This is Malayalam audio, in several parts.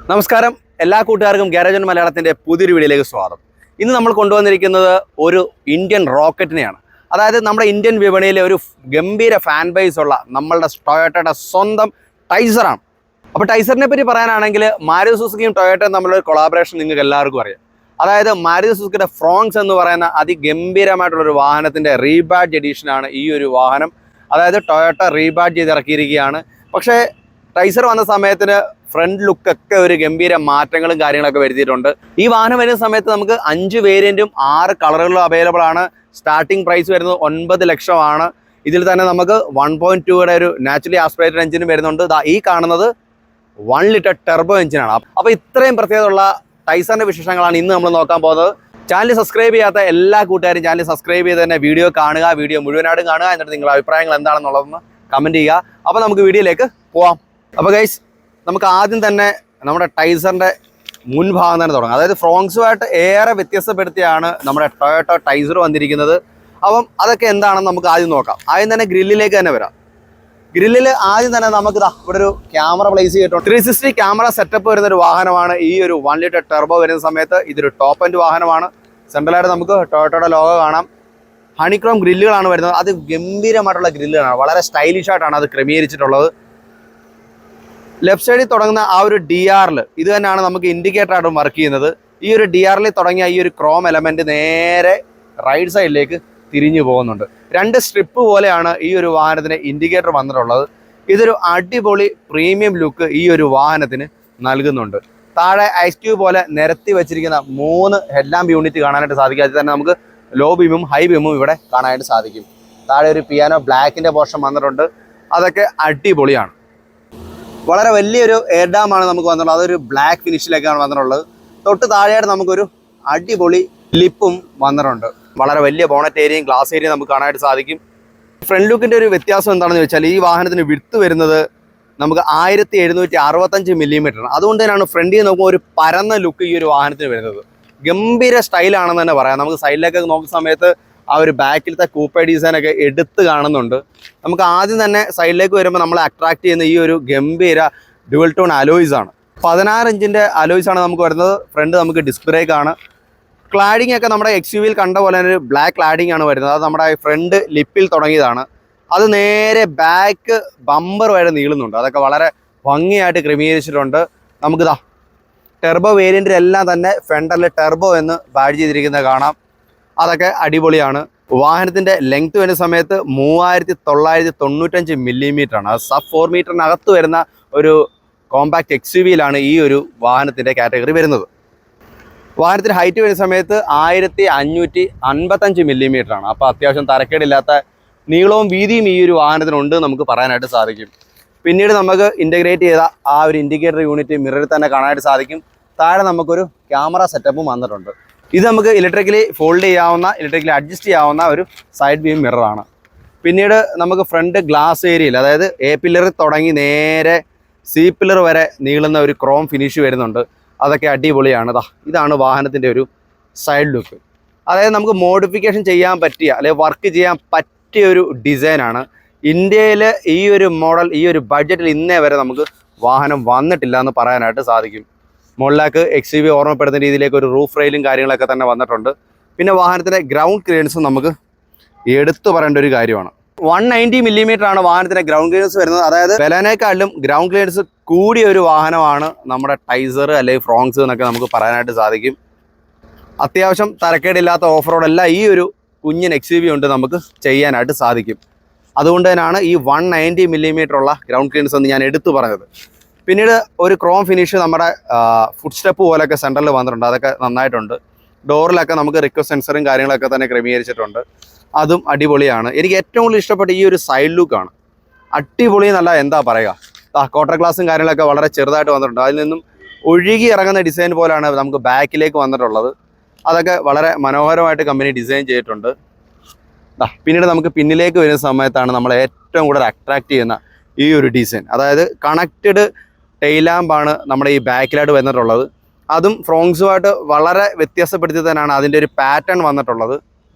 നമസ്കാരം, എല്ലാ കൂട്ടുകാർക്കും ഗാരേജ് ഓൺ മലയാളത്തിൻ്റെ പുതിയൊരു വീഡിയോയിലേക്ക് സ്വാഗതം. ഇന്ന് നമ്മൾ കൊണ്ടുവന്നിരിക്കുന്നത് ഒരു ഇന്ത്യൻ റോക്കറ്റിനെയാണ്. അതായത് നമ്മുടെ ഇന്ത്യൻ വിപണിയിലെ ഒരു ഗംഭീര ഫാൻ ബേസ് ഉള്ള നമ്മളുടെ ടൊയോട്ടയുടെ സ്വന്തം ടൈസറാണ്. അപ്പോൾ ടൈസറിനെ പറ്റി പറയാനാണെങ്കിൽ മാരുതി സുസുക്കിയും ടൊയോട്ടയും തമ്മിലൊരു കൊളാബറേഷൻ നിങ്ങൾക്ക് എല്ലാവർക്കും അറിയാം. അതായത് മാരുതി സുസുക്കിയുടെ ഫ്രോങ്സ് എന്ന് പറയുന്ന അതിഗംഭീരമായിട്ടുള്ളൊരു വാഹനത്തിൻ്റെ റീബാഡ്ജ് എഡീഷനാണ് ഈ ഒരു വാഹനം. അതായത് ടൊയോട്ട റീബാഡ്ജ് ചെയ്ത് ഇറക്കിയിരിക്കുകയാണ്. പക്ഷേ ടൈസർ വന്ന സമയത്തിന് ഫ്രണ്ട് ലുക്കൊക്കെ ഒരു ഗംഭീര മാറ്റങ്ങളും കാര്യങ്ങളൊക്കെ വരുത്തിയിട്ടുണ്ട്. ഈ വാഹനം വരുന്ന സമയത്ത് നമുക്ക് 5 വേരിയൻറ്റും 6 കളറുകളും അവൈലബിൾ ആണ്. സ്റ്റാർട്ടിംഗ് പ്രൈസ് വരുന്നത് 9 ലക്ഷമാണ്. ഇതിൽ തന്നെ നമുക്ക് 1.2യുടെ ഒരു നാച്ചുറലി ആസ്പിറേറ്റഡ് എഞ്ചിനും വരുന്നുണ്ട്. ഈ കാണുന്നത് 1 ലിറ്റർ ടെർബോ എഞ്ചിനാണ്. അപ്പോൾ ഇത്രയും പ്രത്യേകതയുള്ള ടൈസറിൻ്റെ വിശേഷങ്ങളാണ് ഇന്ന് നമ്മൾ നോക്കാൻ പോകുന്നത്. ചാനൽ സബ്സ്ക്രൈബ് ചെയ്യാത്ത എല്ലാ കൂട്ടുകാരും ചാനൽ സബ്സ്ക്രൈബ് ചെയ്ത് തന്നെ വീഡിയോ കാണുക, വീഡിയോ മുഴുവനായിട്ടും കാണുക. എന്നിട്ട് നിങ്ങളുടെ അഭിപ്രായങ്ങൾ എന്താണെന്നുള്ളതെന്ന് കമൻറ്റ് ചെയ്യുക. അപ്പോൾ നമുക്ക് വീഡിയോയിലേക്ക് പോവാം. അപ്പോൾ ഗൈസ്, നമുക്ക് ആദ്യം തന്നെ നമ്മുടെ ടൈസറിൻ്റെ മുൻഭാഗം തന്നെ തുടങ്ങാം. അതായത് ഫ്രോങ്സുമായിട്ട് ഏറെ വ്യത്യസ്തപ്പെടുത്തിയാണ് നമ്മുടെ ടൊയോട്ട ടൈസർ വന്നിരിക്കുന്നത്. അപ്പം അതൊക്കെ എന്താണെന്ന് നമുക്ക് ആദ്യം നോക്കാം. ആദ്യം തന്നെ ഗ്രില്ലിലേക്ക് തന്നെ വരാം. ഗ്രില്ലിൽ ആദ്യം തന്നെ നമുക്ക് ഇവിടെ ഒരു ക്യാമറ പ്ലേസ് ചെയ്തിട്ടുണ്ട്. 360 ക്യാമറ സെറ്റപ്പ് വരുന്നൊരു വാഹനമാണ്. ഈ ഒരു 1 ലിറ്റർ ടെർബോ വരുന്ന സമയത്ത് ഇതൊരു ടോപ്പ് എൻഡ് വാഹനമാണ്. സെൻട്രലായിട്ട് നമുക്ക് ടൊയോട്ടയുടെ ലോഗോ കാണാം. ഹണിക്രോം ഗ്രില്ലുകളാണ് വരുന്നത്. അത് ഗംഭീരമായിട്ടുള്ള ഗ്രില്ലുകളാണ്. വളരെ സ്റ്റൈലിഷ് ആയിട്ടാണ് അത് ക്രമീകരിച്ചിട്ടുള്ളത്. ലെഫ്റ്റ് സൈഡിൽ തുടങ്ങുന്ന ആ ഒരു DRL ഇത് തന്നെയാണ് നമുക്ക് ഇൻഡിക്കേറ്റർ ആയിട്ടും വർക്ക് ചെയ്യുന്നത്. ഈ ഒരു DRL തുടങ്ങിയ ഈ ഒരു ക്രോം എലമെന്റ് നേരെ റൈറ്റ് സൈഡിലേക്ക് തിരിഞ്ഞു പോകുന്നുണ്ട്. 2 സ്ട്രിപ്പ് പോലെയാണ് ഈ ഒരു വാഹനത്തിന് ഇൻഡിക്കേറ്റർ വന്നിട്ടുള്ളത്. ഇതൊരു അടിപൊളി പ്രീമിയം ലുക്ക് ഈ ഒരു വാഹനത്തിന് നൽകുന്നുണ്ട്. താഴെ ഐസ് ക്യൂബ് പോലെ നിരത്തി വെച്ചിരിക്കുന്ന 3 ഹെഡ്ലാമ്പ് യൂണിറ്റ് കാണാനായിട്ട് സാധിക്കും. അതിൽ തന്നെ നമുക്ക് ലോ ബീമും ഹൈ ബീമും ഇവിടെ കാണാനായിട്ട് സാധിക്കും. താഴെ ഒരു പിയാനോ ബ്ലാക്കിൻ്റെ പോർഷൻ വന്നിട്ടുണ്ട്. അതൊക്കെ അടിപൊളിയാണ്. വളരെ വലിയൊരു എയർ ഡാമാണ് നമുക്ക് വന്നിട്ടുള്ളത്. അതൊരു ബ്ലാക്ക് ഫിനിഷിലേക്കാണ് വന്നിട്ടുള്ളത്. തൊട്ട് താഴെയായിട്ട് നമുക്കൊരു അടിപൊളി ലിപ്പും വന്നിട്ടുണ്ട്. വളരെ വലിയ ബോണറ്റ് ഏരിയയും ഗ്ലാസ് ഏരിയയും നമുക്ക് കാണാനായിട്ട് സാധിക്കും. ഫ്രണ്ട് ലുക്കിൻ്റെ ഒരു വ്യത്യാസം എന്താണെന്ന് വെച്ചാൽ ഈ വാഹനത്തിന് വിഡ്ത്ത് വരുന്നത് നമുക്ക് 1765 മില്ലിമീറ്ററാണ്. അതുകൊണ്ട് തന്നെയാണ് ഫ്രണ്ടിൽ നോക്കുമ്പോൾ ഒരു പരന്ന ലുക്ക് ഈ ഒരു വാഹനത്തിന് വരുന്നത്. ഗംഭീര സ്റ്റൈലാണെന്ന് തന്നെ പറയാം. നമുക്ക് സൈഡിലേക്കൊക്കെ നോക്കുന്ന സമയത്ത് ആ ഒരു ബാക്കിലത്തെ കൂപ്പേ ഡിസൈനൊക്കെ എടുത്ത് കാണുന്നുണ്ട്. നമുക്ക് ആദ്യം തന്നെ സൈഡിലേക്ക് വരുമ്പോൾ നമ്മളെ അട്രാക്ട് ചെയ്യുന്ന ഈ ഒരു ഗംഭീര ഡ്യുവൽ ടോൺ അലോയ്സ് ആണ്. 16 ഇഞ്ചിൻ്റെ അലോയ്സ് ആണ് നമുക്ക് വരുന്നത്. ഫ്രണ്ട് നമുക്ക് ഡിസ്ക് ബ്രേക്ക് ആണ്. ക്ലാഡിംഗ് ഒക്കെ നമ്മുടെ XUV കണ്ട പോലെ തന്നെ ഒരു ബ്ലാക്ക് ക്ലാഡിംഗ് ആണ് വരുന്നത്. അത് നമ്മുടെ ഫ്രണ്ട് ലിപ്പിൽ തുടങ്ങിയതാണ്. അത് നേരെ ബാക്ക് ബമ്പർ വരെ നീളുന്നുണ്ട്. അതൊക്കെ വളരെ ഭംഗിയായിട്ട് ക്രമീകരിച്ചിട്ടുണ്ട്. നമുക്കിതാ ടെർബോ വേരിയൻറ്റിലെല്ലാം തന്നെ ഫെൻഡറിൽ ടെർബോ എന്ന് ബാഡ് ചെയ്തിരിക്കുന്നത് കാണാം. അതൊക്കെ അടിപൊളിയാണ്. വാഹനത്തിൻ്റെ ലെങ്ത് വരുന്ന സമയത്ത് 3995 മില്ലിമീറ്ററാണ്. അത് സബ് 4 മീറ്ററിനകത്ത് വരുന്ന ഒരു കോമ്പാക്ട് XUVയിലാണ് ഈ ഒരു വാഹനത്തിൻ്റെ കാറ്റഗറി വരുന്നത്. വാഹനത്തിൻ്റെ ഹൈറ്റ് വരുന്ന സമയത്ത് 1555 മില്ലിമീറ്ററാണ്. അപ്പോൾ അത്യാവശ്യം തരക്കേടില്ലാത്ത നീളവും വീതിയും ഈ ഒരു വാഹനത്തിനുണ്ട് നമുക്ക് പറയാനായിട്ട് സാധിക്കും. പിന്നീട് നമുക്ക് ഇൻ്റഗ്രേറ്റ് ചെയ്ത ആ ഒരു ഇൻഡിക്കേറ്റർ യൂണിറ്റ് മിററിൽ തന്നെ കാണാനായിട്ട് സാധിക്കും. താഴെ നമുക്കൊരു ക്യാമറ സെറ്റപ്പും വന്നിട്ടുണ്ട്. ഇത് നമുക്ക് ഇലക്ട്രിക്കലി ഫോൾഡ് ചെയ്യാവുന്ന, ഇലക്ട്രിക്കലി അഡ്ജസ്റ്റ് ചെയ്യാവുന്ന ഒരു സൈഡ് വ്യൂ മിററാണ്. പിന്നീട് നമുക്ക് ഫ്രണ്ട് ഗ്ലാസ് ഏരിയയിൽ, അതായത് A പില്ലറിൽ തുടങ്ങി നേരെ C പില്ലർ വരെ നീളുന്ന ഒരു ക്രോം ഫിനിഷ് വരുന്നുണ്ട്. അതൊക്കെ അടിപൊളിയാണ്. ഇതാണ് വാഹനത്തിൻ്റെ ഒരു സൈഡ് ലുക്ക്. അതായത് നമുക്ക് മോഡിഫിക്കേഷൻ ചെയ്യാൻ പറ്റിയ, അല്ലെങ്കിൽ വർക്ക് ചെയ്യാൻ പറ്റിയ ഒരു ഡിസൈനാണ്. ഇന്ത്യയിൽ ഈ ഒരു മോഡൽ, ഈ ഒരു ബഡ്ജറ്റിൽ ഇന്നേ വരെ നമുക്ക് വാഹനം വന്നിട്ടില്ല എന്ന് പറയാനായിട്ട് സാധിക്കും. മുകളിലേക്ക് XUV ഓർമ്മപ്പെടുന്ന രീതിയിലേക്ക് ഒരു റൂഫ് റെയിലും കാര്യങ്ങളൊക്കെ തന്നെ വന്നിട്ടുണ്ട്. പിന്നെ വാഹനത്തിൻ്റെ ഗ്രൗണ്ട് ക്ലിയറൻസും നമുക്ക് എടുത്തു പറയേണ്ട ഒരു കാര്യമാണ്. 190 മില്ലിമീറ്റർ ആണ് വാഹനത്തിൻ്റെ ഗ്രൗണ്ട് ക്ലിയറൻസ് വരുന്നത്. അതായത് ബെലനേക്കാളിലും ഗ്രൗണ്ട് ക്ലിയറൻസ് കൂടിയ ഒരു വാഹനമാണ് നമ്മുടെ ടൈസർ അല്ലെങ്കിൽ ഫ്രോങ്സ് എന്നൊക്കെ നമുക്ക് പറയാനായിട്ട് സാധിക്കും. അത്യാവശ്യം തരക്കേടില്ലാത്ത ഓഫ് റോഡെല്ലാം ഈ ഒരു കുഞ്ഞൻ XUV കൊണ്ട് നമുക്ക് ചെയ്യാനായിട്ട് സാധിക്കും. അതുകൊണ്ട് തന്നെയാണ് ഈ 190 മില്ലിമീറ്റർ ഉള്ള ഗ്രൗണ്ട് ക്ലിയറൻസ് എന്ന് ഞാൻ എടുത്തു പറഞ്ഞത്. പിന്നീട് ഒരു ക്രോം ഫിനിഷ് നമ്മുടെ ഫുഡ് സ്റ്റെപ്പ് പോലെയൊക്കെ സെൻറ്ററിൽ വന്നിട്ടുണ്ട്. അതൊക്കെ നന്നായിട്ടുണ്ട്. ഡോറിലൊക്കെ നമുക്ക് റിക്വസ്റ്റ് സെൻസറും കാര്യങ്ങളൊക്കെ തന്നെ ക്രമീകരിച്ചിട്ടുണ്ട്. അതും അടിപൊളിയാണ്. എനിക്ക് ഏറ്റവും കൂടുതൽ ഇഷ്ടപ്പെട്ട ഈ ഒരു സൈഡ് ലുക്കാണ്. അടിപൊളി എന്നല്ല എന്താ പറയുക. ക്വാർട്ടർ ഗ്ലാസും കാര്യങ്ങളൊക്കെ വളരെ ചെറുതായിട്ട് വന്നിട്ടുണ്ട്. അതിൽ നിന്നും ഒഴുകി ഇറങ്ങുന്ന ഡിസൈൻ പോലെയാണ് നമുക്ക് ബാക്കിലേക്ക് വന്നിട്ടുള്ളത്. അതൊക്കെ വളരെ മനോഹരമായിട്ട് കമ്പനി ഡിസൈൻ ചെയ്തിട്ടുണ്ട്. പിന്നീട് നമുക്ക് പിന്നിലേക്ക് വരുന്ന സമയത്താണ് നമ്മൾ ഏറ്റവും കൂടുതൽ അട്രാക്ട് ചെയ്യുന്ന ഈ ഒരു ഡിസൈൻ. അതായത് കണക്റ്റഡ് ടെയിലാമ്പാണ് നമ്മുടെ ഈ ബാക്കിലായിട്ട് വന്നിട്ടുള്ളത്. അതും ഫ്രോങ്സുമായിട്ട് വളരെ വ്യത്യാസപ്പെടുത്തി തന്നെയാണ് അതിൻ്റെ ഒരു പാറ്റേൺ വന്നിട്ടുള്ളത്.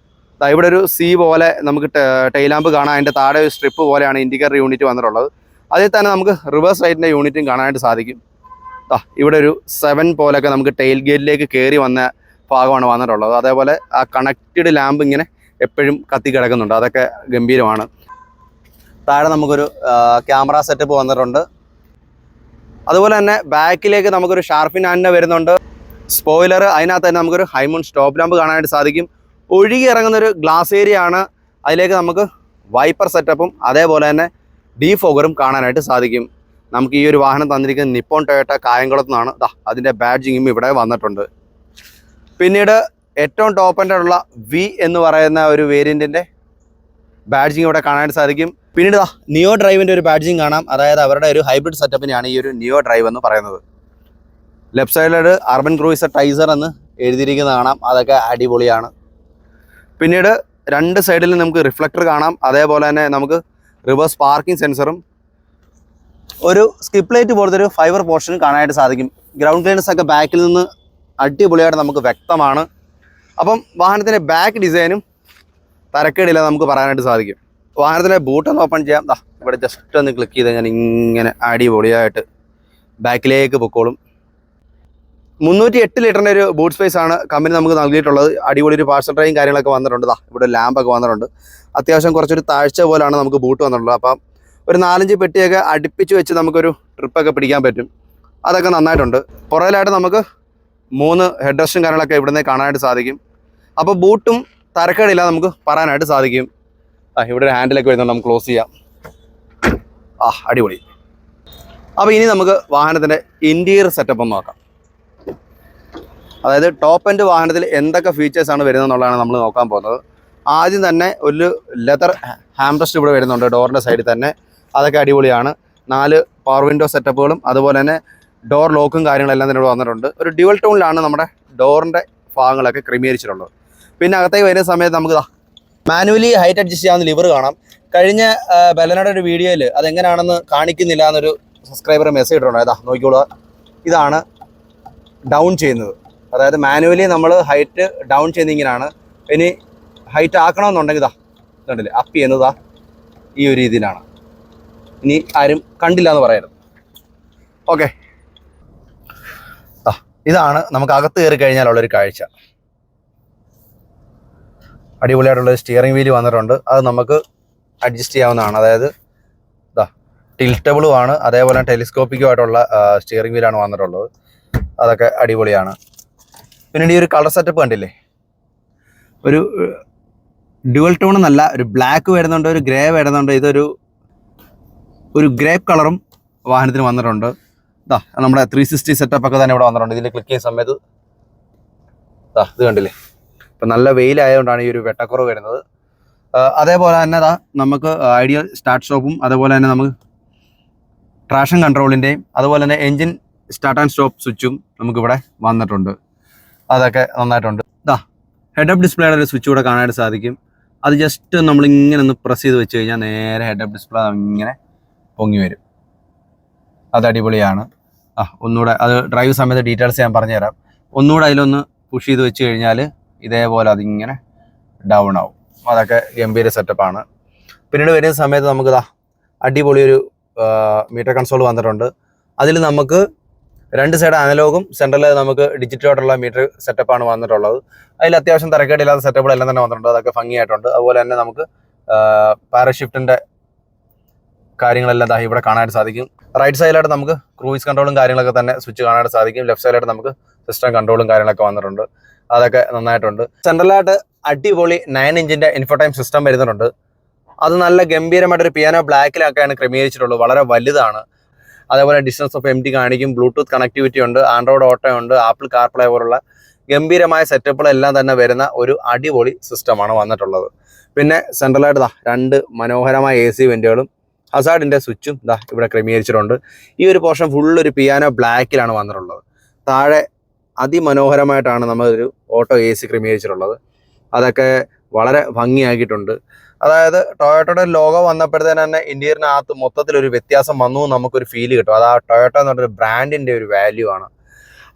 ഇവിടെ ഒരു C പോലെ നമുക്ക് ടെയിലാമ്പ് കാണാം. അതിൻ്റെ താഴെ ഒരു സ്ട്രിപ്പ് പോലെയാണ് ഇൻഡിക്കേറ്റർ യൂണിറ്റ് വന്നിട്ടുള്ളത്. അതിൽ തന്നെ നമുക്ക് റിവേഴ്സ് ലൈറ്റിൻ്റെ യൂണിറ്റും കാണാനായിട്ട് സാധിക്കും. ഇവിടെ ഒരു 7 പോലൊക്കെ നമുക്ക് ടെയിൽ ഗേറ്റിലേക്ക് കയറി വന്ന ഭാഗമാണ് വന്നിട്ടുള്ളത്. അതേപോലെ ആ കണക്റ്റഡ് ലാമ്പ് ഇങ്ങനെ എപ്പോഴും കത്തി കിടക്കുന്നുണ്ട്, അതൊക്കെ ഗംഭീരമാണ്. താഴെ നമുക്കൊരു ക്യാമറ സെറ്റപ്പ് വന്നിട്ടുണ്ട്. അതുപോലെ തന്നെ ബാക്കിലേക്ക് നമുക്കൊരു ഷാർപ്പിൻ ആൻറ്റിന വരുന്നുണ്ട്. സ്പോയിലർ, അതിനകത്ത് തന്നെ നമുക്കൊരു ഹൈമൂൺ സ്റ്റോപ്പ് ലാമ്പ് കാണാനായിട്ട് സാധിക്കും. ഒഴുകി ഇറങ്ങുന്നൊരു ഗ്ലാസ് ഏരിയ ആണ്. അതിലേക്ക് നമുക്ക് വൈപ്പർ സെറ്റപ്പും അതേപോലെ തന്നെ ഡീഫോഗറും കാണാനായിട്ട് സാധിക്കും. നമുക്ക് ഈ ഒരു വാഹനം തന്നിരിക്കുന്നത് നിപ്പോൺ ടൊയോട്ട കായംകുളത്ത് നിന്നാണ്. അതിൻ്റെ ബാഡ്ജിങ്ങും ഇവിടെ വന്നിട്ടുണ്ട്. പിന്നീട് ഏറ്റവും ടോപ്പ് എൻഡ് ഉള്ള വി എന്ന് പറയുന്ന ഒരു വേരിയൻറ്റിൻ്റെ ബാഡ്ജിങ് ഇവിടെ കാണാനായിട്ട് സാധിക്കും. പിന്നീട് നിയോ ഡ്രൈവിൻ്റെ ഒരു ബാഡ്ജിങ് കാണാം. അതായത് അവരുടെ ഒരു ഹൈബ്രിഡ് സെറ്റപ്പിനെയാണ് ഈ ഒരു നിയോ ഡ്രൈവ് എന്ന് പറയുന്നത്. ലെഫ്റ്റ് സൈഡിലൊരു അർബൻ ക്രൂയിസർ ടൈസർ എന്ന് എഴുതിയിരിക്കുന്നത് കാണാം, അതൊക്കെ അടിപൊളിയാണ്. പിന്നീട് 2 സൈഡിൽ നമുക്ക് റിഫ്ലക്ടർ കാണാം. അതേപോലെ തന്നെ നമുക്ക് റിവേഴ്സ് പാർക്കിംഗ് സെൻസറും ഒരു സ്കിപ്പ് ലൈറ്റ് പോലത്തെ ഒരു ഫൈബർ പോർഷനും കാണാനായിട്ട് സാധിക്കും. ഗ്രൗണ്ട് ക്ലിയറൻസ് ഒക്കെ ബാക്കിൽ നിന്ന് അടിപൊളിയായിട്ട് നമുക്ക് വ്യക്തമാണ്. അപ്പം വാഹനത്തിൻ്റെ ബാക്ക് ഡിസൈനും തരക്കേടില്ല നമുക്ക് പറയാനായിട്ട് സാധിക്കും. വാഹനത്തിൻ്റെ ബൂട്ടൊന്ന് ഓപ്പൺ ചെയ്യാം. ഇവിടെ ജസ്റ്റ് ഒന്ന് ക്ലിക്ക് ചെയ്ത് ഞാൻ ഇങ്ങനെ അടിപൊളിയായിട്ട് ബാക്കിലേക്ക് പൊക്കോളും. 308 ലിറ്ററിൻ്റെ ഒരു ബൂട്ട് സ്പേസ് ആണ് കമ്പനി നമുക്ക് നൽകിയിട്ടുള്ളത്. അടിപൊളി ഒരു പാർസൽ ട്രെയും കാര്യങ്ങളൊക്കെ വന്നിട്ടുണ്ട്. ഇവിടെ ലാമ്പൊക്കെ വന്നിട്ടുണ്ട്. അത്യാവശ്യം കുറച്ചൊരു താഴ്ച പോലാണ് നമുക്ക് ബൂട്ട് വന്നിട്ടുള്ളത്. അപ്പം ഒരു 4-5 പെട്ടിയൊക്കെ അടുപ്പിച്ച് വെച്ച് നമുക്കൊരു ട്രിപ്പൊക്കെ പിടിക്കാൻ പറ്റും. അതൊക്കെ നന്നായിട്ടുണ്ട്. പുറകിലായിട്ട് നമുക്ക് 3 ഹെഡ് റെസ്റ്റും കാര്യങ്ങളൊക്കെ ഇവിടുന്ന് കാണാനായിട്ട് സാധിക്കും. അപ്പോൾ ബൂട്ടും തരക്കേടില്ല നമുക്ക് പറയാനായിട്ട് സാധിക്കും. ഇവിടെ ഒരു ഹാൻഡിലൊക്കെ വരുന്നുണ്ട്, നമുക്ക് ക്ലോസ് ചെയ്യാം. അടിപൊളി. അപ്പോൾ ഇനി നമുക്ക് വാഹനത്തിൻ്റെ ഇൻറ്റീരിയർ സെറ്റപ്പ് ഒന്ന് നോക്കാം. അതായത് ടോപ്പ് എൻഡ് വാഹനത്തിൽ എന്തൊക്കെ ഫീച്ചേഴ്സാണ് വരുന്നത് എന്നുള്ളതാണ് നമ്മൾ നോക്കാൻ പോകുന്നത്. ആദ്യം തന്നെ ഒരു ലെതർ ഹാംറസ്റ്റ് ഇവിടെ വരുന്നുണ്ട് ഡോറിൻ്റെ സൈഡിൽ തന്നെ, അതൊക്കെ അടിപൊളിയാണ്. 4 പവർ വിൻഡോ സെറ്റപ്പുകളും അതുപോലെ തന്നെ ഡോർ ലോക്കും കാര്യങ്ങളെല്ലാം തന്നെ ഇവിടെ വന്നിട്ടുണ്ട്. ഒരു ഡ്യുവൽ ടോണിലാണ് നമ്മുടെ ഡോറിൻ്റെ ഭാഗങ്ങളൊക്കെ ക്രമീകരിച്ചിട്ടുള്ളത്. പിന്നെ അകത്തേക്ക് വരുന്ന സമയത്ത് നമുക്ക് മാനുവലി ഹൈറ്റ് അഡ്ജസ്റ്റ് ചെയ്യാവുന്ന ലിവർ കാണാം. കഴിഞ്ഞ ബെലനയുടെ ഒരു വീഡിയോയിൽ അതെങ്ങനെയാണെന്ന് കാണിക്കുന്നില്ല എന്നൊരു സബ്സ്ക്രൈബർ മെസ്സേജ് ഇട്ടിട്ടുണ്ട്. നോക്കിക്കോളുക, ഇതാണ് ഡൗൺ ചെയ്യുന്നത്. അതായത് മാനുവലി നമ്മൾ ഹൈറ്റ് ഡൗൺ ചെയ്യുന്നതിങ്ങനെയാണ്. ഇനി ഹൈറ്റ് ആക്കണമെന്നുണ്ടെങ്കിൽ ഇതുണ്ടല്ലേ അപ്പ് ചെയ്യുന്നത് ഈ ഒരു രീതിയിലാണ്. ഇനി ആരും കണ്ടില്ല എന്ന് പറയരുത്. ഓക്കെ, ഇതാണ് നമുക്ക് അകത്ത് കയറി കഴിഞ്ഞാലുള്ളൊരു കാഴ്ച. അടിപൊളിയായിട്ടുള്ളൊരു സ്റ്റിയറിംഗ് വീല് വന്നിട്ടുണ്ട്. അത് നമുക്ക് അഡ്ജസ്റ്റ് ചെയ്യാവുന്നതാണ്. അതായത് ടിൽറ്റബിളും ആണ്, അതേപോലെ ടെലിസ്കോപ്പിക്കും ആയിട്ടുള്ള സ്റ്റിയറിംഗ് വീലാണ് വന്നിട്ടുള്ളത്. അതൊക്കെ അടിപൊളിയാണ്. പിന്നീട് ഈ ഒരു കളർ സെറ്റപ്പ് കണ്ടില്ലേ, ഒരു ഡ്യുവൽ ടോൺ എന്നല്ല, ഒരു ബ്ലാക്ക് വരുന്നുണ്ട്, ഒരു ഗ്രേ വരുന്നുണ്ട്. ഇതൊരു ഗ്രേപ്പ് കളറും വാഹനത്തിന് വന്നിട്ടുണ്ട്. നമ്മുടെ 360 സെറ്റപ്പ് ഒക്കെ തന്നെ ഇവിടെ വന്നിട്ടുണ്ട്. ഇതിൽ ക്ലിക്ക് ചെയ്യുന്ന സമയത്ത് ഇത് കണ്ടില്ലേ. ഇപ്പം നല്ല വെയിലായതുകൊണ്ടാണ് ഈ ഒരു വെട്ടക്കുറവ് വരുന്നത്. അതേപോലെ തന്നെ നമുക്ക് ഐഡിയൽ സ്റ്റാർട്ട് സ്റ്റോപ്പും അതേപോലെ തന്നെ നമുക്ക് ട്രാക്ഷൻ കൺട്രോളിൻ്റെയും അതുപോലെ തന്നെ എൻജിൻ സ്റ്റാർട്ട് ആൻഡ് സ്റ്റോപ്പ് സ്വിച്ചും നമുക്കിവിടെ വന്നിട്ടുണ്ട്. അതൊക്കെ നന്നായിട്ടുണ്ട്. ഹെഡ് അപ്പ് ഡിസ്പ്ലേയുടെ ഒരു സ്വിച്ച് കൂടെ കാണാനായിട്ട് സാധിക്കും. അത് ജസ്റ്റ് നമ്മളിങ്ങനെ ഒന്ന് പ്രസ് ചെയ്ത് വെച്ച് കഴിഞ്ഞാൽ നേരെ ഹെഡ് അപ്പ് ഡിസ്പ്ലേ ഇങ്ങനെ പൊങ്ങി വരും. അത് അടിപൊളിയാണ്. ഒന്നുകൂടെ അത് ഡ്രൈവ് സമയത്ത് ഡീറ്റെയിൽസ് ഞാൻ പറഞ്ഞുതരാം. ഒന്നുകൂടെ അതിലൊന്ന് പുഷ് ചെയ്ത് വെച്ച് കഴിഞ്ഞാൽ ഇതേപോലെ അതിങ്ങനെ ഡൗൺ ആവും. അതൊക്കെ ഗംഭീര സെറ്റപ്പാണ്. പിന്നീട് വരുന്ന സമയത്ത് നമുക്ക് അടിപൊളി ഒരു മീറ്റർ കൺസോൾ വന്നിട്ടുണ്ട്. അതിൽ നമുക്ക് 2 സൈഡ് അനലോഗും സെൻട്രലിൽ നമുക്ക് ഡിജിറ്റലായിട്ടുള്ള മീറ്റർ സെറ്റപ്പാണ് വന്നിട്ടുള്ളത്. അതിൽ അത്യാവശ്യം തരക്കേടില്ലാത്ത സെറ്റപ്പുകളെല്ലാം തന്നെ വന്നിട്ടുണ്ട്. അതൊക്കെ ഭംഗിയായിട്ടുണ്ട്. അതുപോലെ തന്നെ നമുക്ക് പാരഷിഫ്റ്റിൻ്റെ കാര്യങ്ങളെല്ലാം ഇവിടെ കാണാനായിട്ട് സാധിക്കും. റൈറ്റ് സൈഡിലായിട്ട് നമുക്ക് ക്രൂയിസ് കൺട്രോളും കാര്യങ്ങളൊക്കെ തന്നെ സ്വിച്ച് കാണാനായിട്ട് സാധിക്കും. ലെഫ്റ്റ് സൈഡിലായിട്ട് നമുക്ക് സിസ്റ്റം കൺട്രോളും കാര്യങ്ങളൊക്കെ വന്നിട്ടുണ്ട്. അതൊക്കെ നന്നായിട്ടുണ്ട്. സെൻട്രലായിട്ട് അടിപൊളി 9 ഇഞ്ചിൻ്റെ ഇൻഫോടൈം സിസ്റ്റം വരുന്നുണ്ട്. അത് നല്ല ഗംഭീരമായിട്ടൊരു പിയാനോ ബ്ലാക്കിലൊക്കെയാണ് ക്രമീകരിച്ചിട്ടുള്ളത്. വളരെ വലുതാണ്. അതേപോലെ ഡിസ്റ്റൻസ് ഓഫ് MT കാണിക്കും. ബ്ലൂടൂത്ത് കണക്ടിവിറ്റി ഉണ്ട്, ആൻഡ്രോയിഡ് ഓട്ടോ ഉണ്ട്, ആപ്പിൾ കാർപ്ലേ പോലുള്ള ഗംഭീരമായ സെറ്റപ്പുകളെല്ലാം തന്നെ വരുന്ന ഒരു അടിപൊളി സിസ്റ്റമാണ് വന്നിട്ടുള്ളത്. പിന്നെ സെൻട്രലായിട്ട് 2 മനോഹരമായ AC വെന്റുകളും ഹസാർഡിൻ്റെ സ്വിച്ചും ഇവിടെ ക്രമീകരിച്ചിട്ടുണ്ട്. ഈ ഒരു പോർഷൻ ഫുള്ളൊരു പിയാനോ ബ്ലാക്കിലാണ് വന്നിട്ടുള്ളത്. താഴെ അതിമനോഹരമായിട്ടാണ് നമ്മളൊരു ഓട്ടോ AC ക്രമീകരിച്ചിട്ടുള്ളത്. അതൊക്കെ വളരെ ഭംഗിയാക്കിയിട്ടുണ്ട്. അതായത് ടൊയോട്ടയുടെ ലോഗോ വന്നപ്പോഴത്തേന് തന്നെ ഇന്ത്യയിനകത്ത് മൊത്തത്തിലൊരു വ്യത്യാസം വന്നു നമുക്കൊരു ഫീല് കിട്ടും. അത് ആ ടൊയോട്ട എന്ന് പറഞ്ഞൊരു ബ്രാൻഡിൻ്റെ ഒരു വാല്യൂ ആണ്.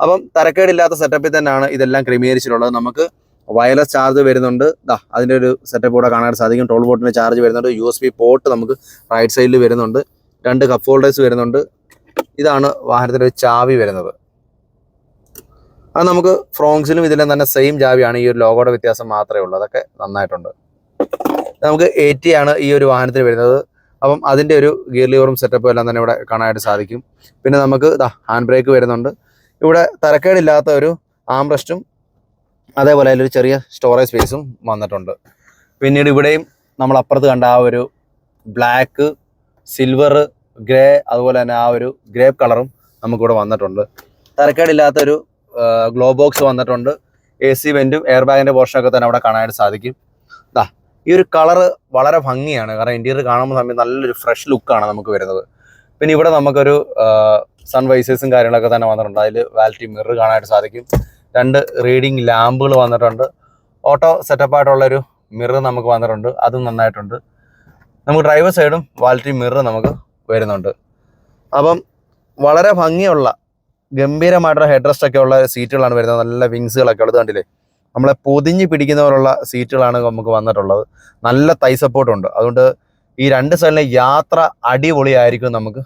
അപ്പം തരക്കേടില്ലാത്ത സെറ്റപ്പിൽ തന്നെയാണ് ഇതെല്ലാം ക്രമീകരിച്ചിട്ടുള്ളത്. നമുക്ക് വയർലെസ് ചാർജ് വരുന്നുണ്ട്. അതിൻ്റെ ഒരു സെറ്റപ്പ് കൂടെ കാണാൻ സാധിക്കും. 12 വോൾട്ടിൻ്റെ ചാർജ് വരുന്നുണ്ട്. USB പോർട്ട് നമുക്ക് റൈറ്റ് സൈഡിൽ വരുന്നുണ്ട്. 2 കപ്പ് ഹോൾഡേഴ്സ് വരുന്നുണ്ട്. ഇതാണ് വാഹനത്തിൻ്റെ ഒരു ചാവി വരുന്നത്. അത് നമുക്ക് ഫ്രോങ്സിലും ഇതിലും തന്നെ സെയിം ചാവിയാണ്, ഈ ഒരു ലോഗോയുടെ വ്യത്യാസം മാത്രമേ ഉള്ളൂ. അതൊക്കെ നന്നായിട്ടുണ്ട്. നമുക്ക് 80 ആണ് ഈ ഒരു വാഹനത്തിൽ വരുന്നത്. അപ്പം അതിൻ്റെ ഒരു ഗിയർ ലിവറും സെറ്റപ്പും എല്ലാം തന്നെ ഇവിടെ കാണാനായിട്ട് സാധിക്കും. പിന്നെ നമുക്ക് ഹാൻഡ് ബ്രേക്ക് വരുന്നുണ്ട്. ഇവിടെ തരക്കേടില്ലാത്ത ഒരു ആംറെസ്റ്റും അതേപോലെ അതിലൊരു ചെറിയ സ്റ്റോറേജ് സ്പേസും വന്നിട്ടുണ്ട്. പിന്നീട് ഇവിടെയും നമ്മൾ അപ്പുറത്ത് കണ്ട ആ ഒരു ബ്ലാക്ക്, സിൽവർ, ഗ്രേ, അതുപോലെ തന്നെ ആ ഒരു ഗ്രേപ്പ് കളറും നമുക്കിവിടെ വന്നിട്ടുണ്ട്. തരക്കേടില്ലാത്തൊരു ഗ്ലോ ബോക്സ് വന്നിട്ടുണ്ട്. AC വെൻറ്റും എയർ ബാഗിൻ്റെ പോർഷനൊക്കെ തന്നെ അവിടെ കാണാനായിട്ട് സാധിക്കും. ഈ ഒരു കളറ് വളരെ ഭംഗിയാണ്, കാരണം ഇന്റീരിയർ കാണുമ്പോൾ സമയത്ത് നല്ലൊരു ഫ്രഷ് ലുക്കാണ് നമുക്ക് വരുന്നത്. പിന്നെ ഇവിടെ നമുക്കൊരു സൺ വൈസേഴ്സും കാര്യങ്ങളൊക്കെ തന്നെ വന്നിട്ടുണ്ട്. അതിൽ വാലിറ്റി മിറർ കാണാനായിട്ട് സാധിക്കും. 2 റീഡിങ് ലാമ്പുകൾ വന്നിട്ടുണ്ട്. ഓട്ടോ സെറ്റപ്പായിട്ടുള്ളൊരു മിറർ നമുക്ക് വന്നിട്ടുണ്ട്, അതും നന്നായിട്ടുണ്ട്. നമുക്ക് ഡ്രൈവർ സൈഡും വാലിറ്റി മിറർ നമുക്ക് വരുന്നുണ്ട്. അപ്പം വളരെ ഭംഗിയുള്ള ഗംഭീരമായിട്ടുള്ള ഹെഡ് റെസ്റ്റ് ഒക്കെ ഉള്ള സീറ്റുകളാണ് വരുന്നത്. നല്ല വിങ്സുകളൊക്കെ ഉള്ളത് കണ്ടില്ലേ, നമ്മളെ പൊതിഞ്ഞ് പിടിക്കുന്നവരുള്ള സീറ്റുകളാണ് നമുക്ക് വന്നിട്ടുള്ളത്. നല്ല തൈ സപ്പോർട്ടുണ്ട്. അതുകൊണ്ട് ഈ 2 സൈഡിലെ യാത്ര അടിപൊളിയായിരിക്കും നമുക്ക്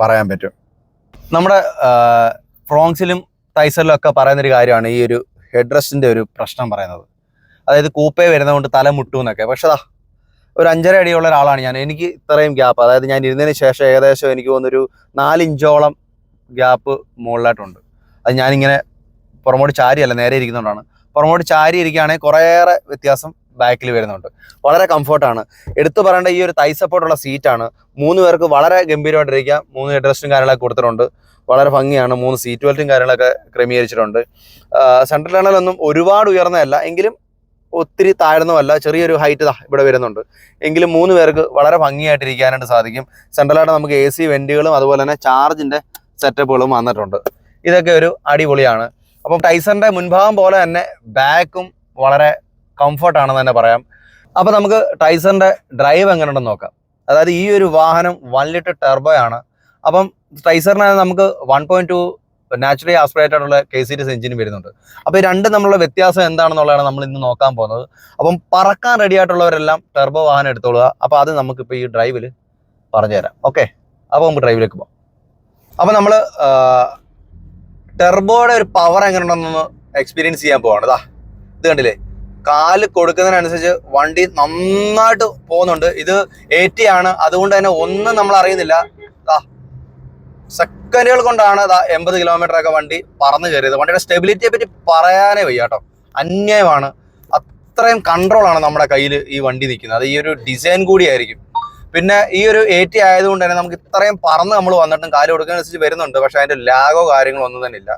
പറയാൻ പറ്റും. നമ്മുടെ ഫ്രോങ്സിലും തൈസറിലും ഒക്കെ പറയുന്നൊരു കാര്യമാണ് ഈ ഒരു ഹെഡ് റെസ്റ്റിൻ്റെ ഒരു പ്രശ്നം പറയുന്നത്. അതായത് കൂപ്പേ വരുന്നതുകൊണ്ട് തല മുട്ടുമെന്നൊക്കെ. പക്ഷേ ഒരു 5.5 അടിയുള്ള ഒരാളാണ് ഞാൻ. എനിക്ക് ഇത്രയും ഗ്യാപ്പ്, അതായത് ഞാൻ ഇരുന്നതിന് ശേഷം ഏകദേശം എനിക്ക് തോന്നുന്നൊരു 4 ഇഞ്ചോളം ഗ്യാപ്പ് മുകളിലായിട്ടുണ്ട്. അത് ഞാനിങ്ങനെ പുറമോട്ട് ചാരിയല്ല, നേരെ ഇരിക്കുന്നതുകൊണ്ടാണ്. പുറമോട്ട് ചാരി ഇരിക്കുകയാണെങ്കിൽ കുറേയേറെ വ്യത്യാസം ബാക്കിൽ വരുന്നുണ്ട്. വളരെ കംഫർട്ടാണ്. എടുത്തു പറയേണ്ട ഈ ഒരു തൈ സപ്പോർട്ടുള്ള സീറ്റാണ്. 3 പേർക്ക് വളരെ ഗംഭീരമായിട്ടിരിക്കാം. 3 ഹെഡ് റെസ്റ്റും കാര്യങ്ങളൊക്കെ കൊടുത്തിട്ടുണ്ട്. വളരെ ഭംഗിയാണ്. 3 സീറ്റ് ബെൽറ്റും കാര്യങ്ങളൊക്കെ ക്രമീകരിച്ചിട്ടുണ്ട്. സെൻട്രൽ ടണലൊന്നും ഒരുപാട് ഉയർന്നതല്ല, എങ്കിലും ഒത്തിരി താഴ്ന്നതല്ല. ചെറിയൊരു ഹൈറ്റ് ഇവിടെ വരുന്നുണ്ട്. എങ്കിലും 3 പേർക്ക് വളരെ ഭംഗിയായിട്ടിരിക്കാനായിട്ട് സാധിക്കും. സെൻട്രലായിട്ട് നമുക്ക് AC വെൻറ്റുകളും അതുപോലെ തന്നെ ചാർജിൻ്റെ സെറ്റപ്പുകളും വന്നിട്ടുണ്ട്. ഇതൊക്കെ ഒരു അടിപൊളിയാണ്. അപ്പം ടൈസറിൻ്റെ മുൻഭാഗം പോലെ തന്നെ ബാക്കും വളരെ കംഫർട്ടാണെന്ന് തന്നെ പറയാം. അപ്പോൾ നമുക്ക് ടൈസറിൻ്റെ ഡ്രൈവ് എങ്ങനെയുണ്ടെന്ന് നോക്കാം. അതായത് ഈ ഒരു വാഹനം 1 ലിറ്റർ ടെർബോ ആണ്. അപ്പം ടൈസറിന് നമുക്ക് 1.2 നാച്ചുറലി ആസ്പിറേറ്റഡ് ഉള്ള K series എഞ്ചിനും വരുന്നുണ്ട്. അപ്പോൾ ഈ രണ്ടും തമ്മിലുള്ള വ്യത്യാസം എന്താണെന്നുള്ളതാണ് നമ്മൾ ഇന്ന് നോക്കാൻ പോകുന്നത്. അപ്പം പറക്കാൻ റെഡി ആയിട്ടുള്ളവരെല്ലാം ടെർബോ വാഹനം എടുത്തോളുക. അപ്പോൾ അത് നമുക്കിപ്പോൾ ഈ ഡ്രൈവിൽ പറഞ്ഞുതരാം. ഓക്കെ, അപ്പോൾ നമുക്ക് ഡ്രൈവിലേക്ക് പോകാം. അപ്പോൾ നമ്മൾ ടെർബോയുടെ ഒരു പവർ എങ്ങനെയുണ്ടെന്നൊന്ന് എക്സ്പീരിയൻസ് ചെയ്യാൻ പോവാണ്. ഇത് കണ്ടില്ലേ, കാല് കൊടുക്കുന്നതിനനുസരിച്ച് വണ്ടി നന്നായിട്ട് പോകുന്നുണ്ട്. ഇത് 80 ആണ്, അതുകൊണ്ട് തന്നെ ഒന്നും നമ്മൾ അറിയുന്നില്ല. സെക്കൻഡുകൾ കൊണ്ടാണ് 80 കിലോമീറ്റർ ഒക്കെ വണ്ടി പറന്ന് കയറിയത്. വണ്ടിയുടെ സ്റ്റെബിലിറ്റിയെ പറ്റി പറയാനേ വയ്യ കേട്ടോ, അന്യായമാണ്. അത്രയും കൺട്രോളാണ് നമ്മുടെ കയ്യിൽ ഈ വണ്ടി നിൽക്കുന്നത്. അത് ഈ ഒരു ഡിസൈൻ കൂടിയായിരിക്കും. പിന്നെ ഈ ഒരു 80 ആയതുകൊണ്ട് തന്നെ നമുക്ക് ഇത്രയും പറന്ന് നമ്മൾ വന്നിട്ടും കാല് കൊടുക്കുന്നതനുസരിച്ച് വരുന്നുണ്ട്. പക്ഷെ അതിൻ്റെ ലാഗോ കാര്യങ്ങളോ ഒന്നും തന്നെ ഇല്ല.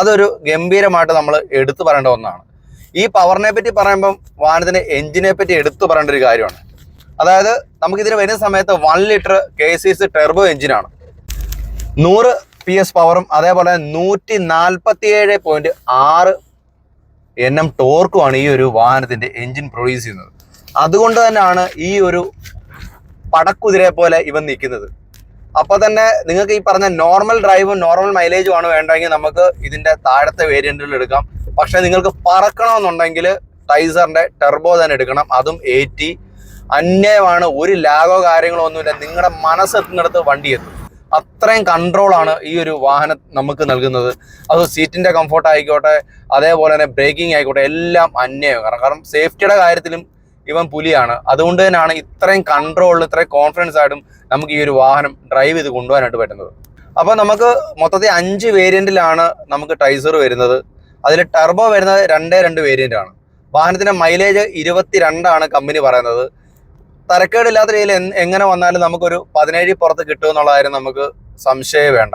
അതൊരു ഗംഭീരമായിട്ട് നമ്മൾ എടുത്തു പറയേണ്ട ഒന്നാണ്. ഈ പവറിനെ പറ്റി പറയുമ്പം വാഹനത്തിൻ്റെ എഞ്ചിനെ പറ്റി എടുത്തു പറയേണ്ട ഒരു കാര്യമാണ്. അതായത് നമുക്കിതിന് വരുന്ന സമയത്ത് 1 ലിറ്റർ K series ടെർബോ എഞ്ചിനാണ്. 100 PS പവറും അതേപോലെ 147.6 Nm ടോർക്കുമാണ് ഈ ഒരു വാഹനത്തിൻ്റെ എഞ്ചിൻ പ്രൊഡ്യൂസ് ചെയ്യുന്നത്. അതുകൊണ്ട് തന്നെയാണ് ഈ ഒരു പടക്കുതിരയെ പോലെ ഇവൻ നിൽക്കുന്നത്. അപ്പോൾ തന്നെ നിങ്ങൾക്ക് ഈ പറഞ്ഞ നോർമൽ ഡ്രൈവും നോർമൽ മൈലേജും ആണ് വേണ്ടെങ്കിൽ നമുക്ക് ഇതിൻ്റെ താഴത്തെ വേരിയൻറ്റുകൾ എടുക്കാം. പക്ഷേ നിങ്ങൾക്ക് പറക്കണമെന്നുണ്ടെങ്കിൽ ടൈസറിൻ്റെ ടെർബോ തന്നെ എടുക്കണം. അതും 80. അന്യായമാണ്. ഒരു ലാഗോ കാര്യങ്ങളോ ഒന്നുമില്ല. നിങ്ങളുടെ മനസ്സെത്തുന്നിടത്ത് വണ്ടി എത്തും. അത്രയും കൺട്രോളാണ് ഈ ഒരു വാഹനം നമുക്ക് നൽകുന്നത്. അത് സീറ്റിൻ്റെ കംഫർട്ട് ആയിക്കോട്ടെ, അതേപോലെ തന്നെ ബ്രേക്കിംഗ് ആയിക്കോട്ടെ, എല്ലാം അന്യായം. കാരണം സേഫ്റ്റിയുടെ കാര്യത്തിലും ഇവൻ പുലിയാണ്. അതുകൊണ്ട് തന്നെയാണ് ഇത്രയും കൺട്രോളിൽ ഇത്രയും കോൺഫിഡൻസ് ആയിട്ടും നമുക്ക് ഈ ഒരു വാഹനം ഡ്രൈവ് ചെയ്ത് കൊണ്ടുപോകാനായിട്ട് പറ്റുന്നത്. അപ്പോൾ നമുക്ക് മൊത്തത്തിൽ 5 വേരിയൻറ്റിലാണ് നമുക്ക് ടൈസർ വരുന്നത്. അതിൽ ടെർബോ വരുന്നത് 2 വേരിയൻ്റ് ആണ്. വാഹനത്തിൻ്റെ മൈലേജ് 22 കമ്പനി പറയുന്നത്. തരക്കേടില്ലാത്ത രീതിയിൽ എങ്ങനെ വന്നാലും നമുക്കൊരു 17 പുറത്ത് കിട്ടുമെന്നുള്ള കാര്യം നമുക്ക് സംശയം വേണ്ട.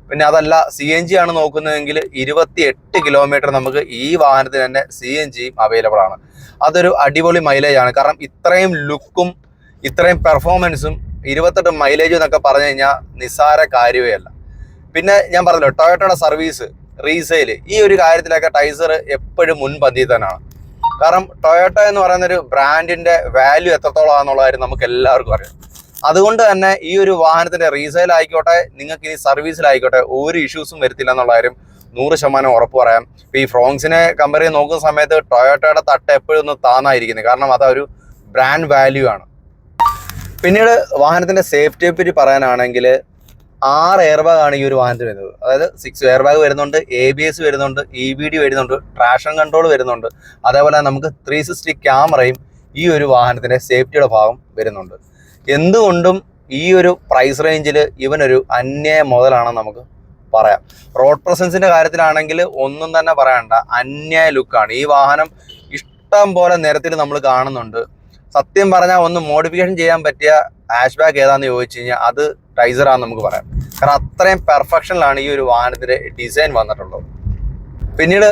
പിന്നെ അതല്ല CNG ആണ് നോക്കുന്നതെങ്കിൽ 28 കിലോമീറ്റർ നമുക്ക് ഈ വാഹനത്തിന് തന്നെ CNG അവൈലബിൾ ആണ്. അതൊരു അടിപൊളി മൈലേജ് ആണ്. കാരണം ഇത്രയും ലുക്കും ഇത്രയും പെർഫോമൻസും 28 മൈലേജും എന്നൊക്കെ പറഞ്ഞു കഴിഞ്ഞാൽ നിസ്സാര കാര്യമേ അല്ല. പിന്നെ ഞാൻ പറഞ്ഞല്ലോ, ടൊയോട്ടയുടെ സർവീസ് റീസെയിൽ ഈ ഒരു കാര്യത്തിലൊക്കെ ടൈസർ എപ്പോഴും മുൻപന്തിയിൽ തന്നെയാണ്. കാരണം ടൊയോട്ട എന്ന് പറയുന്നൊരു ബ്രാൻഡിൻ്റെ വാല്യൂ എത്രത്തോളം ആണെന്നുള്ള കാര്യം നമുക്ക് എല്ലാവർക്കും അറിയാം. അതുകൊണ്ട് തന്നെ ഈ ഒരു വാഹനത്തിൻ്റെ റീസെയിൽ ആയിക്കോട്ടെ, നിങ്ങൾക്ക് ഇനി സർവീസിലായിക്കോട്ടെ, ഒരു ഇഷ്യൂസും വരുത്തില്ല എന്നുള്ള കാര്യം 100% ഉറപ്പ് പറയാം. ഇപ്പോൾ ഈ ഫ്രോങ്സിനെ കമ്പയർ ചെയ്ത് നോക്കുന്ന സമയത്ത് ടൊയോട്ടയുടെ തട്ട് എപ്പോഴും ഒന്ന് താന്നായിരിക്കുന്നത്. കാരണം അതൊരു ബ്രാൻഡ് വാല്യൂ ആണ്. പിന്നീട് വാഹനത്തിൻ്റെ സേഫ്റ്റിയെ പറ്റി പറയാനാണെങ്കിൽ 6 എയർ ബാഗ് ആണ് ഈ ഒരു വാഹനത്തിൽ വരുന്നത്. അതായത് 6 എയർ ബാഗ് വരുന്നുണ്ട്, ABS വരുന്നുണ്ട്, EBD വരുന്നുണ്ട്, ട്രാക്ഷൻ കൺട്രോൾ വരുന്നുണ്ട്. അതേപോലെ നമുക്ക് 360 ക്യാമറയും ഈ ഒരു വാഹനത്തിന്റെ സേഫ്റ്റിയുടെ ഭാഗം വരുന്നുണ്ട്. എന്തുകൊണ്ടും ഈ ഒരു പ്രൈസ് റേഞ്ചിൽ ഇവനൊരു അന്യായ മുതലാണെന്ന് നമുക്ക് പറയാം. റോഡ് പ്രസൻസിന്റെ കാര്യത്തിലാണെങ്കിൽ ഒന്നും തന്നെ പറയണ്ട, അന്യായ ലുക്കാണ് ഈ വാഹനം. ഇഷ്ടം പോലെ നിരത്തിൽ നമ്മൾ കാണുന്നുണ്ട്. സത്യം പറഞ്ഞാൽ ഒന്ന് മോഡിഫിക്കേഷൻ ചെയ്യാൻ പറ്റിയ ഹാഷ് ബാഗ് ഏതാന്ന് ചോദിച്ചു കഴിഞ്ഞാൽ അത് ടൈസറാന്ന് നമുക്ക് പറയാം. കാരണം അത്രയും പെർഫെക്ഷനിലാണ് ഈ ഒരു വാഹനത്തിന്റെ ഡിസൈൻ വന്നിട്ടുള്ളത്. പിന്നീട്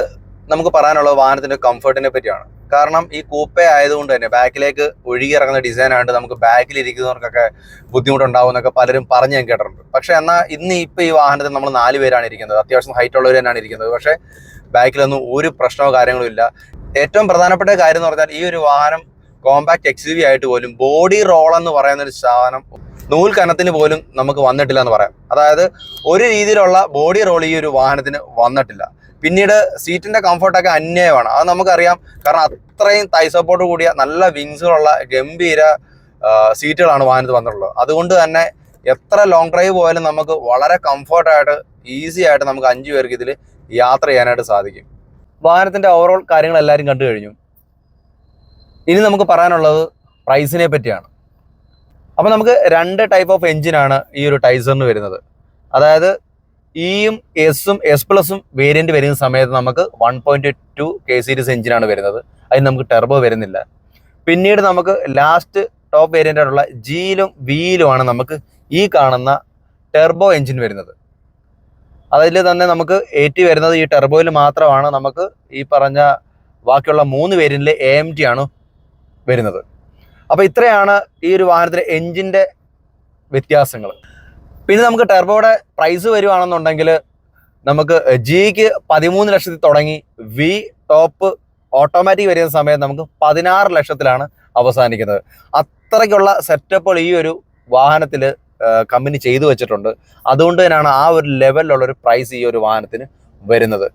നമുക്ക് പറയാനുള്ളത് വാഹനത്തിന്റെ കംഫർട്ടിനെ പറ്റിയാണ്. കാരണം ഈ കൂപ്പേ ആയതുകൊണ്ട് തന്നെ ബാക്കിലേക്ക് ഒഴുകി ഇറങ്ങുന്ന ഡിസൈൻ ആയതുകൊണ്ട് നമുക്ക് ബാക്കിൽ ഇരിക്കുന്നവർക്കൊക്കെ ബുദ്ധിമുട്ടുണ്ടാവും എന്നൊക്കെ പലരും പറഞ്ഞ് ഞാൻ കേട്ടിട്ടുണ്ട്. പക്ഷെ എന്നാൽ ഇപ്പൊ ഈ വാഹനത്തിൽ നമ്മൾ 4 പേരാണ് ഇരിക്കുന്നത്. അത്യാവശ്യം ഹൈറ്റ് ഉള്ളവർ തന്നെയാണ് ഇരിക്കുന്നത്. പക്ഷേ ബാക്കിലൊന്നും ഒരു പ്രശ്നമോ കാര്യങ്ങളും ഇല്ല. ഏറ്റവും പ്രധാനപ്പെട്ട കാര്യം എന്ന് പറഞ്ഞാൽ ഈ ഒരു വാഹനം കോമ്പാക്ട് XUV ആയിട്ട് പോലും ബോഡി റോൾ എന്ന് പറയുന്ന ഒരു സാധനം നൂൽ കനത്തിന് പോലും നമുക്ക് വന്നിട്ടില്ല എന്ന് പറയാം. അതായത് ഒരു രീതിയിലുള്ള ബോഡി റോൾ ഈ ഒരു വാഹനത്തിന് വന്നിട്ടില്ല. പിന്നീട് സീറ്റിന്റെ കംഫർട്ടൊക്കെ അന്യായമാണ്, അത് നമുക്കറിയാം. കാരണം അത്രയും തൈ സപ്പോർട്ട് കൂടിയ നല്ല വിങ്സുകളുള്ള ഗംഭീര സീറ്റുകളാണ് വാഹനത്തിൽ വന്നിട്ടുള്ളത്. അതുകൊണ്ട് തന്നെ എത്ര ലോങ് ഡ്രൈവ് പോയാലും നമുക്ക് വളരെ കംഫർട്ടായിട്ട് ഈസി ആയിട്ട് നമുക്ക് 5 പേർക്ക് ഇതിൽ യാത്ര ചെയ്യാനായിട്ട് സാധിക്കും. വാഹനത്തിന്റെ ഓവറോൾ കാര്യങ്ങൾ എല്ലാവരും കണ്ടു കഴിഞ്ഞു. ഇനി നമുക്ക് പറയാനുള്ളത് പ്രൈസിനെ പറ്റിയാണ്. അപ്പോൾ നമുക്ക് 2 ടൈപ്പ് ഓഫ് എഞ്ചിനാണ് ഈ ഒരു ടൈസറിന് വരുന്നത്. അതായത് ഇയും എസും S+ഉം വേരിയന്റ് വരുന്ന സമയത്ത് നമുക്ക് 1.2 K സീരീസ് എഞ്ചിനാണ് വരുന്നത്. അതിന് നമുക്ക് ടെർബോ വരുന്നില്ല. പിന്നീട് നമുക്ക് ലാസ്റ്റ് ടോപ്പ് വേരിയന്റ് ആയിട്ടുള്ള ജിയിലും വിയിലുമാണ് നമുക്ക് ഈ കാണുന്ന ടെർബോ എഞ്ചിൻ വരുന്നത്. അതിൽ തന്നെ നമുക്ക് 80 വരുന്നത് ഈ ടെർബോയിൽ മാത്രമാണ്. നമുക്ക് ഈ പറഞ്ഞ ബാക്കിയുള്ള 3 വേരിയന്റിൽ AMG ആണ് വരുന്നത്. അപ്പോൾ ഇത്രയാണ് ഈ ഒരു വാഹനത്തിലെ എഞ്ചിന്റെ വ്യത്യാസങ്ങൾ. പിന്നെ നമുക്ക് ടെർബോയുടെ പ്രൈസ് വരുവാണെന്നുണ്ടെങ്കിൽ നമുക്ക് ജിക്ക് 13 ലക്ഷത്തിൽ തുടങ്ങി വി ടോപ്പ് ഓട്ടോമാറ്റിക് വരുന്ന സമയത്ത് നമുക്ക് 16 ലക്ഷത്തിലാണ് അവസാനിക്കുന്നത്. അത്രയ്ക്കുള്ള സെറ്റപ്പുകൾ ഈ ഒരു വാഹനത്തിൽ കമ്പനി ചെയ്തു വെച്ചിട്ടുണ്ട്. അതുകൊണ്ട് തന്നെയാണ് ആ ഒരു ലെവലിലുള്ളൊരു പ്രൈസ് ഈ ഒരു വാഹനത്തിന് വരുന്നത്.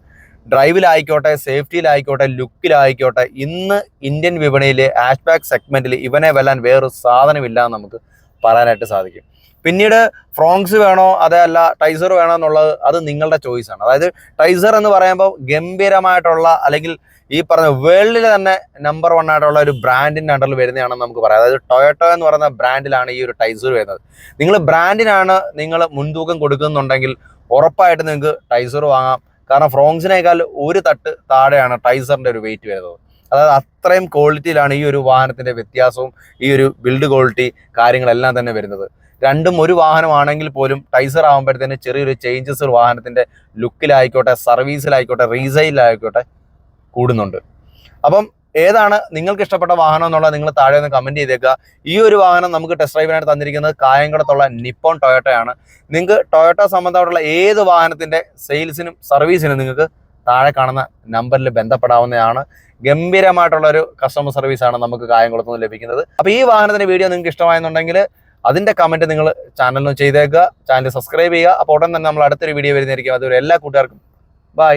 ഡ്രൈവിലായിക്കോട്ടെ, സേഫ്റ്റിയിലായിക്കോട്ടെ, ലുക്കിലായിക്കോട്ടെ, ഇന്ന് ഇന്ത്യൻ വിപണിയിലെ ഹാഷ് ബാക്ക് സെഗ്മെന്റിൽ ഇവനെ വെല്ലാൻ വേറൊരു സാധനമില്ല എന്ന് നമുക്ക് പറയാനായിട്ട് സാധിക്കും. പിന്നീട് ഫ്രോങ്സ് വേണോ അതല്ല ടൈസർ വേണോ എന്നുള്ളത് അത് നിങ്ങളുടെ ചോയ്സാണ്. അതായത് ടൈസർ എന്ന് പറയുമ്പോൾ ഗംഭീരമായിട്ടുള്ള അല്ലെങ്കിൽ ഈ പറഞ്ഞ വേൾഡിലെ തന്നെ നമ്പർ 1 ആയിട്ടുള്ള ഒരു ബ്രാൻഡിൻ്റെ അണ്ടറിൽ വരുന്നതാണെന്ന് നമുക്ക് പറയാം. അതായത് ടൊയോട്ടോ എന്ന് പറയുന്ന ബ്രാൻഡിലാണ് ഈ ഒരു ടൈസർ വരുന്നത്. നിങ്ങൾ ബ്രാൻഡിനാണ് നിങ്ങൾ മുൻതൂക്കം കൊടുക്കുന്നുണ്ടെങ്കിൽ ഉറപ്പായിട്ട് നിങ്ങൾക്ക് ടൈസർ വാങ്ങാം. കാരണം ഫ്രോങ്സിനേക്കാൾ ഒരു തട്ട് താഴെയാണ് ടൈസറിൻ്റെ ഒരു വെയിറ്റ് വരുന്നത്. അതായത് അത്രയും ക്വാളിറ്റിയിലാണ് ഈ ഒരു വാഹനത്തിൻ്റെ വ്യത്യാസവും ഈ ഒരു ബിൽഡ് ക്വാളിറ്റി കാര്യങ്ങളെല്ലാം തന്നെ വരുന്നത്. രണ്ടും ഒരു വാഹനമാണെങ്കിൽ പോലും ടൈസർ ആകുമ്പോഴത്തേന് ചെറിയൊരു ചേഞ്ചസ് വാഹനത്തിൻ്റെ ലുക്കിലായിക്കോട്ടെ, സർവീസിലായിക്കോട്ടെ, റീസെയിലായിക്കോട്ടെ കൂടുന്നുണ്ട്. അപ്പം ഏതാണ് നിങ്ങൾക്ക് ഇഷ്ടപ്പെട്ട വാഹനം എന്നുള്ളത് നിങ്ങൾ താഴെ ഒന്ന് കമൻറ്റ് ചെയ്തേക്കുക. ഈ ഒരു വാഹനം നമുക്ക് ടെസ്റ്റ് ഡ്രൈവിനായിട്ട് തന്നിരിക്കുന്നത് കായംകുളത്തുള്ള നിപ്പോൺ ടൊയോട്ടയാണ്. നിങ്ങൾക്ക് ടൊയോട്ട സംബന്ധമായിട്ടുള്ള ഏത് വാഹനത്തിൻ്റെ സെയിൽസിനും സർവീസിനും നിങ്ങൾക്ക് താഴെ കാണുന്ന നമ്പറിൽ ബന്ധപ്പെടാവുന്നതാണ്. ഗംഭീരമായിട്ടുള്ളൊരു കസ്റ്റമർ സർവീസാണ് നമുക്ക് കായംകുളത്ത് നിന്ന് ലഭിക്കുന്നത്. അപ്പോൾ ഈ വാഹനത്തിൻ്റെ വീഡിയോ നിങ്ങൾക്ക് ഇഷ്ടമായെന്നുണ്ടെങ്കിൽ അതിൻ്റെ കമൻറ്റ് നിങ്ങൾ ചാനലിന് ചെയ്തേക്കുക, ചാനൽ സബ്സ്ക്രൈബ് ചെയ്യുക. അപ്പോൾ ഉടൻ തന്നെ നമ്മൾ അടുത്തൊരു വീഡിയോ വരുന്നതായിരിക്കും. അതുവരെ എല്ലാ കൂട്ടുകാർക്കും ബൈ.